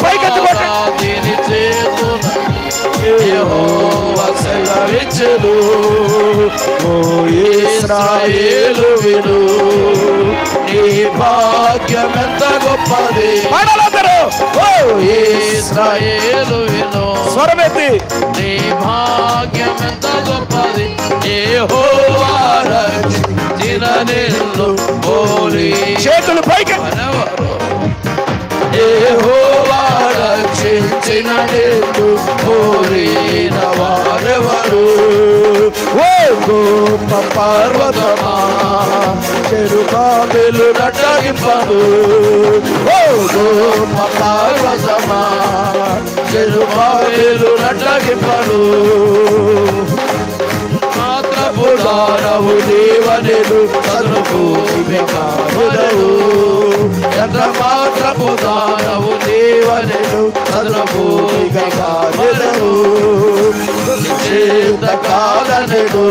పైకెత్తుకోండి. యెహోవా సెలవిచ్చెను, ఓ ఇశ్రాయేలు విను, నీ భాగ్యమెంత గొప్పది. పాడాలందరూ. ఓ ఇశ్రాయేలు విను, స్వరమెత్తి, నీ భాగ్యమెంత గొప్పది. యెహోవా రక్షించిన నిన్ను పోలి. చేతులు పైకి. యెహోవా రక్షించిన నిన్ను పోలిన వారెవరు? ఓ గొప్ప పర్వతమా, చెరుబాబెలు నటగింపను. ఓ గొప్ప పర్వతమా, చెరుబాబెలు నటగింపను. మాత్రపు దానవు దేవనెను సర్వభూమికారుడవు. ఎంత మాత్రపు దానవు దేవనెను సర్వభూమికారుడవు. చేత కాదనెను,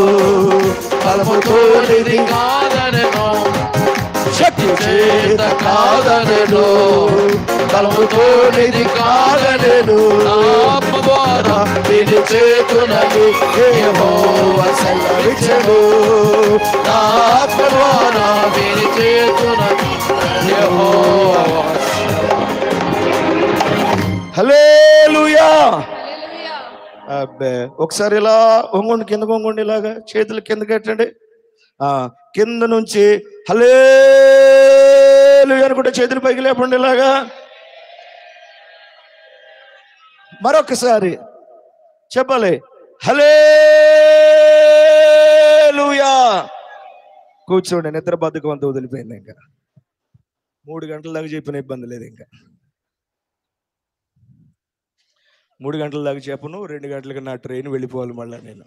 బలముతో నిధి కాదనెను. శక్తి చేత కాదనెను, బలముతో నిధి కాదనెను. ఆత్మ ద్వారా నిధి చేతునని యెహోవా సెలవిచ్చెను. ఆత్మ ద్వారా నిధి చేతునని యెహోవా. హల్లెలూయా. అబ్బే, ఒకసారి ఇలా వంగుండి, కిందకు వంగుండి, ఇలాగా చేతులు కిందకి పెట్టండి. కింద నుంచి హల్లెలూయా అనుకుంటే చేతులు పైకి లేపండి ఇలాగా. మరొకసారి చెప్పాలి, హల్లెలూయా. కూర్చోండి. నిద్ర బద్ధకం అంతా వదిలిపోయింది. ఇంకా 3 గంటల దాకా చెప్పిన ఇబ్బంది లేదు. ఇంకా 3 గంటల దాకా చెప్పను. 2 గంటలకి నా ట్రైన్ వెళ్ళిపోవాలి మళ్ళీ నేను.